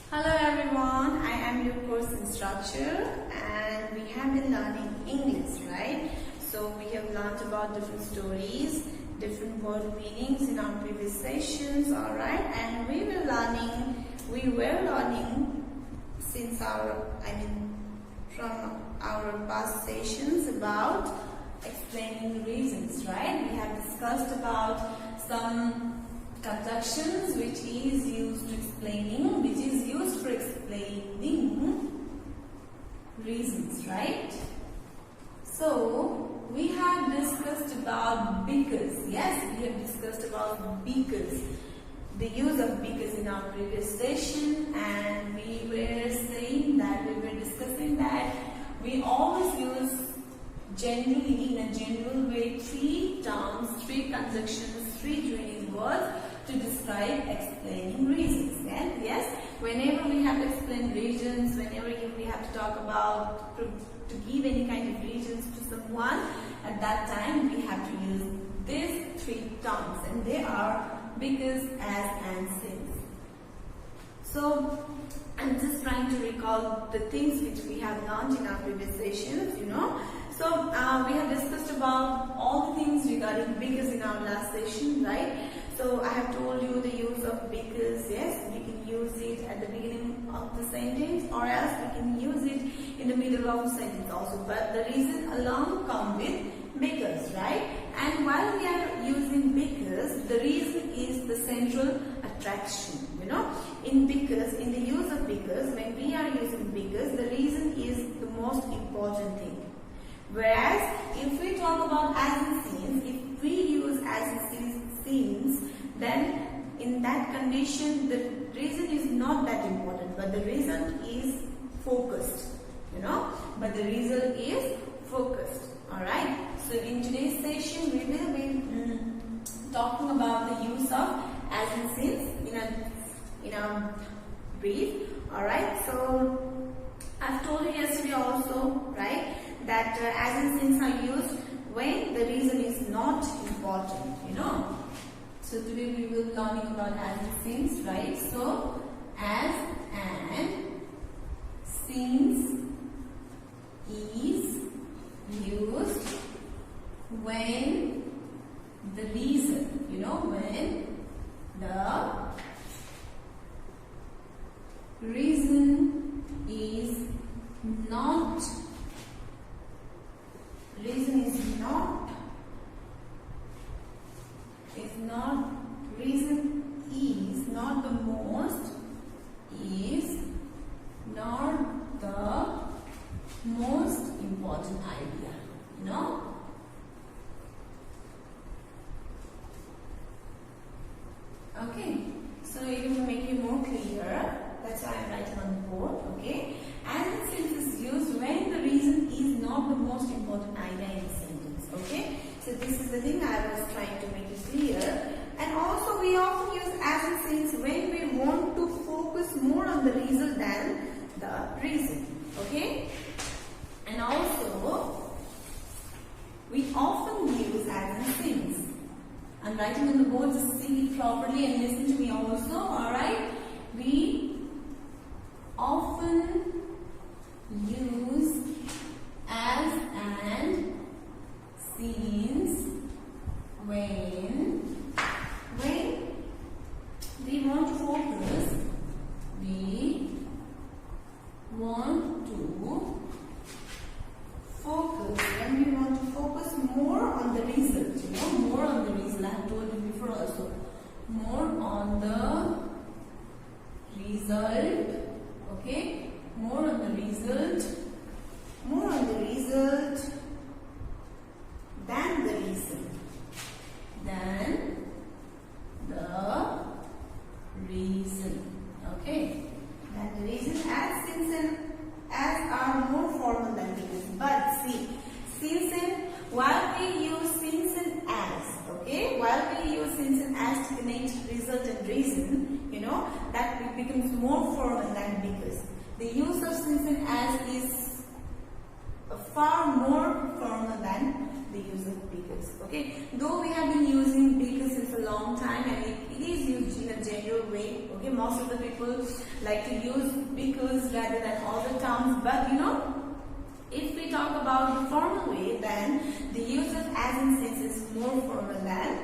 Hello everyone, I am your course instructor and we have been learning English, right? So we have learned about different stories, different word meanings in our previous sessions, alright? And we were learning since from our past sessions about explaining reasons, right? We have discussed about some conjunctions which is used for explaining reasons, right? So we have discussed about because. Yes, we have discussed about because, the use of because in our previous session, and we were discussing that we always use generally in a general way three terms, three conjunctions, three joining words to describe explaining reasons. And yes, whenever we have to explain reasons, whenever we have to talk about to give any kind of reasons to someone, at that time we have to use these three terms, and they are because, as, and since. So I'm just trying to recall the things which we have learned in our previous sessions, So we have discussed about all the things regarding because in our last session, right? So I have told you the use of because. Yes, we can use it at the beginning of the sentence, or else we can use it in the middle of the sentence also. But the reason alone comes with because, right? And while we are using because, the reason is the central attraction. In the use of because, when we are using because, the reason is the most important thing. Whereas if we talk about as and since, if we use as and since, then in that condition the reason is not that important, but the reason is focused. But the reason is focused. Alright. So in today's session we will be talking about the use of as and since in a brief. Alright. So I've told you yesterday also, right, that as and since are used when the reason is not important, So today we will be learning about as and since, right? So as and since is used when the reason, when the reason is not the most important idea, Okay, so it will make you more clear. That's why I'm writing on the board. Okay, as and since is used when the reason is not the most important idea in the sentence. Okay, so this is the thing I was trying to make it clear. And also we often use as and since when we want to focus more on the result than the reason. Okay, and also we often use as and since. I'm writing on the board, just see it properly and listen to me also. Alright, we often use as and since when we want to focus, when we want to focus more on the result, more on the result. I have told you before also, more on the result, okay, more on the result than the reason, okay, than the reason. As, since and as are more formal than because. But see, since and while we use since and as, okay, to connect result and reason, that becomes more formal than because. The use of since and as is far more formal than the use of because. Okay, though we have been using because since a long time and it is used in a general way. Okay, most of the people like to use because rather than all the terms, but you know, if we talk about the formal way, then the use of as and since is more formal than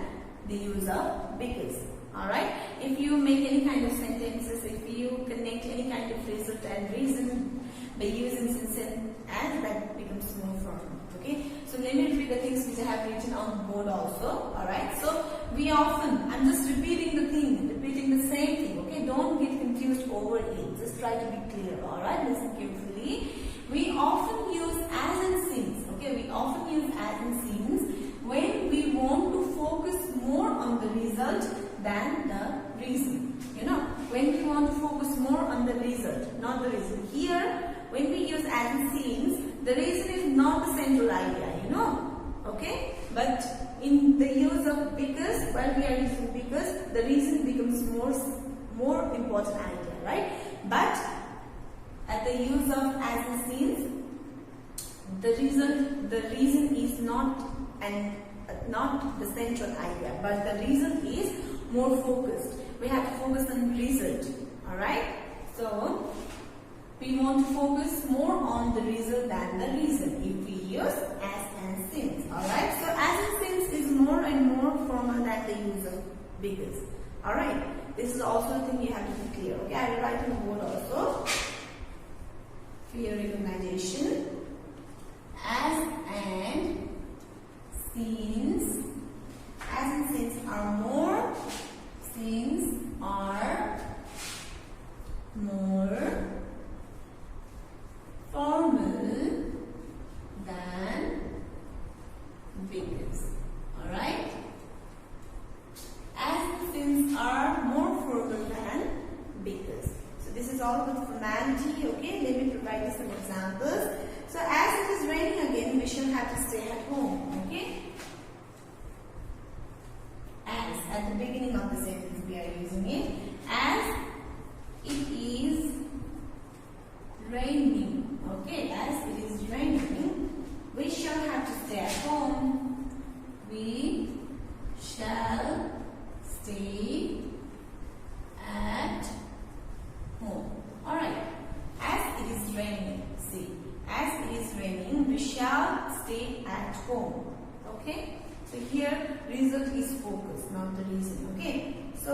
the use of because. Alright, if you make any kind of sentences, if you connect any kind of result and reason by using since and as, that becomes more formal. Okay, so let me repeat the things which I have written on the board also. Alright, so we often, I'm just repeating the thing, repeating the same thing. Okay, don't get confused over it. Just try to be clear. Alright, listen carefully. We often use as and since. Okay, we often use as and since when we want to focus more on the result than the reason. You know, when we want to focus more on the result, not the reason. Here, when we use as and since, the reason is not the central idea, you know. Okay, but in the use of because, while we are using because, the reason becomes more important idea, right? But at the use of as and since, the reason is not the central idea, but the reason is more focused. We have to focus on result. Alright? So we want to focus more on the result than the reason if we use as and since. Alright? So as and since is more and more formal than the use of because. Alright? This is also a thing you have to be clear. Okay, I will write on the board also for your recognition. As and since. As and since are more. Since are more formal than because. Alright? As and since are more formal than because. So this is all with formality. Okay, let me provide you some examples. So as it is raining again, we shall have to stay at home. Okay? As at the beginning of the sentence we are using it. As it is raining. Okay, as it is raining, we shall have to stay at home. We shall stay at home. Alright. As it is raining. See. As it is raining, we shall stay at home. Okay? So here, result is focus, not the reason. Okay? So,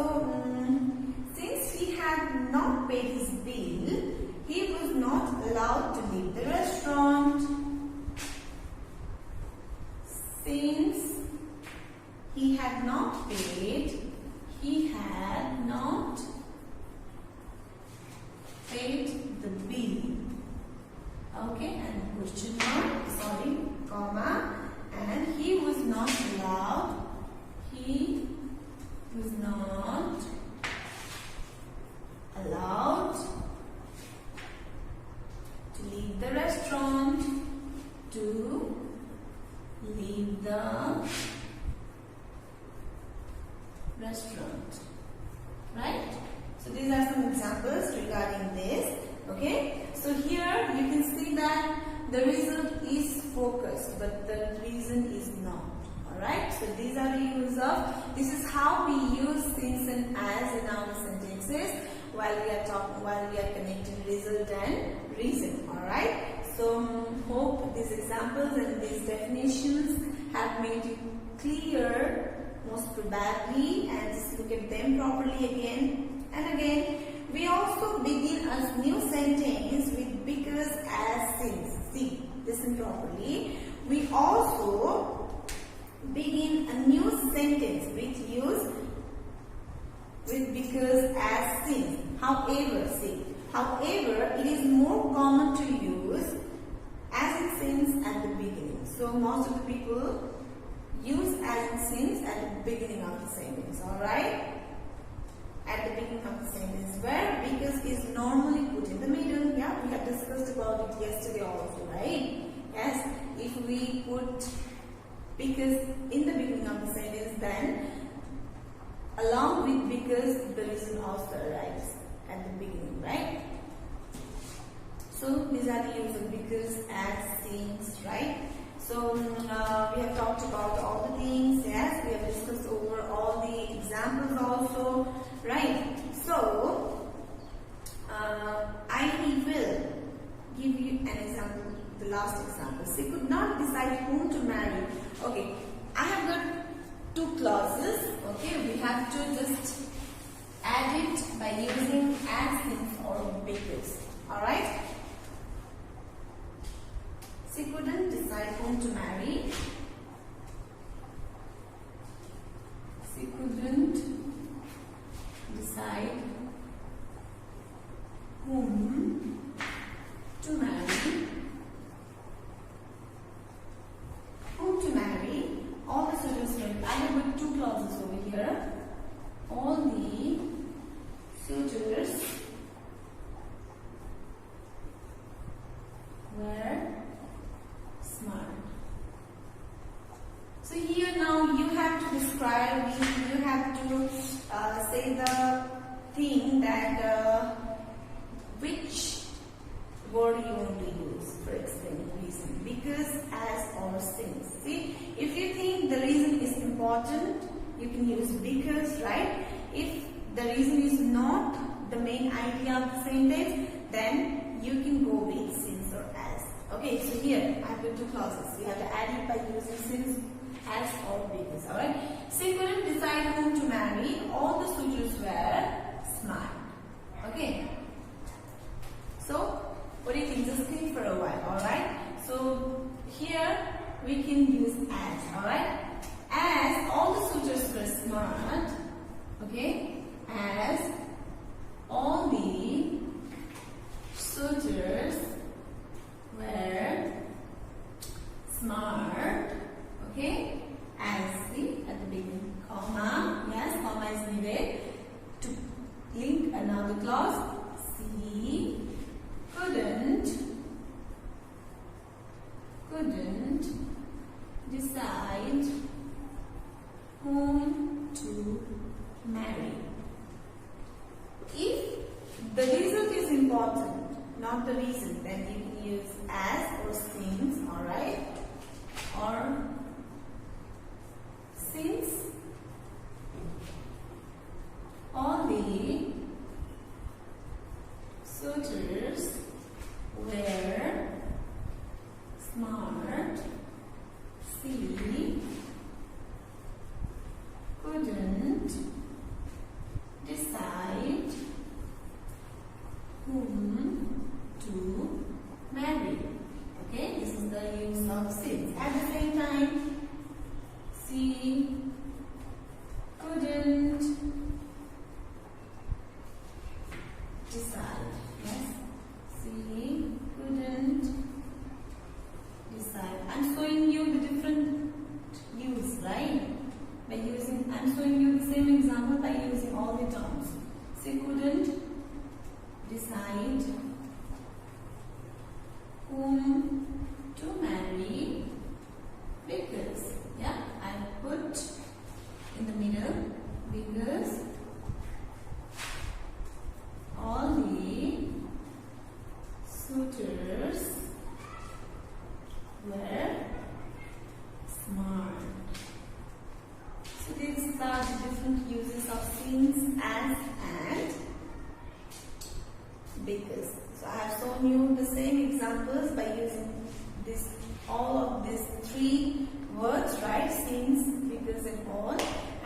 since he had not paid his bill, he was not allowed to leave the restaurant. Since he had not paid, the bill. Okay, and question mark, sorry, comma, and he was not allowed to leave the restaurant, right? So these are some examples regarding this. Okay, so here you can see that the result is focused, but the reason is not. Alright, so these are the use of, this is how we use since and as in our sentences while we are connecting result and reason. Alright, so hope these examples and these definitions have made you clear most probably, and just look at them properly again and again. We also begin a new sentence with because, as, since. See, listen properly. We also begin a new sentence with because, as, since. However, it is more common to use as and since at the beginning. So most of the people use as and since at the beginning of the sentence. Alright? At the beginning of the sentence, where because is normally put in the middle. Yeah, we have discussed about it yesterday also, right? Yes, if we put because in the beginning of the sentence, then along with because the reason also arrives at the beginning, right? So these are the use of because, as, since, right? So we have talked about all the things. Yes, we have discussed over all the examples also, right? have to just add it by using as, since or because. Alright? She couldn't decide whom to marry. She couldn't decide whom to marry. Whom to marry? All the suitors were. I have put two clauses over here. All the suitors were smart. So here now you have to describe, you have to say the thing that which word you want to use for explaining reason. Because, as, or since. See, if you think the reason is important, you can use because, right? If the reason is not the main idea of the sentence, then you can go with since or as. Okay, so here I have two clauses. We have to add it by using since, as, or because. Alright? She couldn't decide whom to marry. All the suitors were smart. Okay. So, what do you think? Just think for a while. Alright? So, here we can use as. Alright? As all the suitors were smart. Okay? As all the suitors were smart. Okay? As, see, at the beginning, comma. Yes, comma is needed to link another clause. She couldn't decide whom to marry. If the result is important, not the reason, then you can use as or since, alright? Or since all the suitors were smart, she couldn't decide whom to marry. Okay, this is the use of since. At the same time, she couldn't decide. Yes, she couldn't decide. I'm showing you the different use, right? By using, I'm showing you the same example by using all the terms. She couldn't decide whom to marry because, yeah, I put in the middle because all the suitors were smart. So these are the different uses of since, as, and because. So I have shown you the same examples by using this, all of these three words, right? Since, because, and all.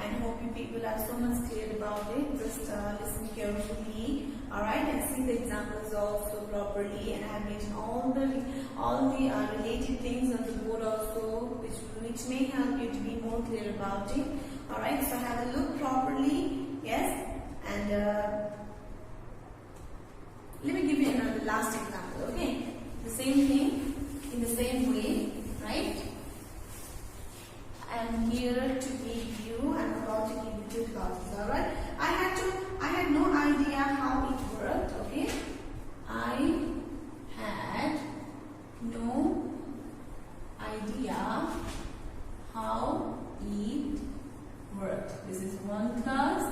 And hope you people are so much clear about it. Just listen carefully, alright, and see the examples also properly. And I have written all the related things on the board also, which may help you to be more clear about it. Alright, so have a look properly, yes, and let me give you another last example. Okay, the same thing in the same way, right? I am here to give you, I'm about to give you two clauses, alright? I had no idea how it worked, okay? I had no idea how it worked. This is one clause.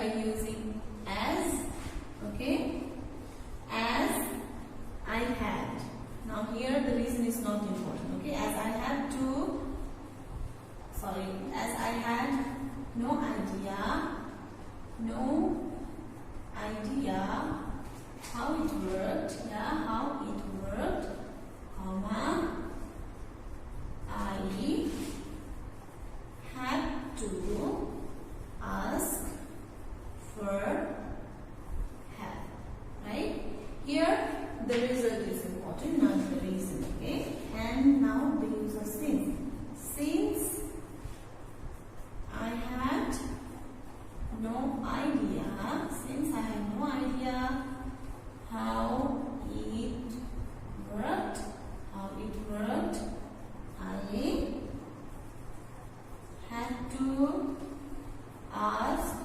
are using as. Okay, as I had. Now here the reason is not important. Okay, as I had no idea how it worked. Yeah, how it worked, comma, I had to ask for help. Right? Here the result is important, not the reason. Okay? And now the use of since. Since I had no idea how it worked, I had to ask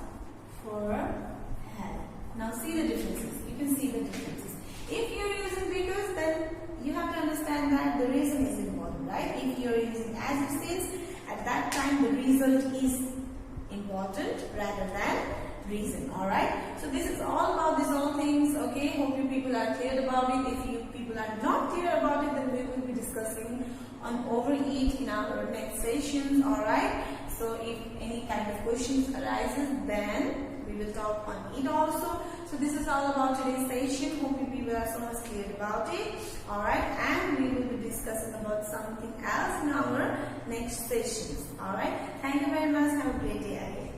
for help. Now see the differences. You can see the differences. If you're using because, then you have to understand that the reason is important, right? If you're using as it says, at that time the result is important rather than reason. Alright, so this is all about these all things. Okay, hope you people are clear about it. If you people are not clear about it, then we will be discussing on overeat in our next sessions. Alright, so if any kind of questions arises, then we will talk on it also. So this is all about today's session. Hope you people are so much clear about it. Alright, and we will be discussing about something else in our next sessions. Alright, thank you very much. Have a great day ahead.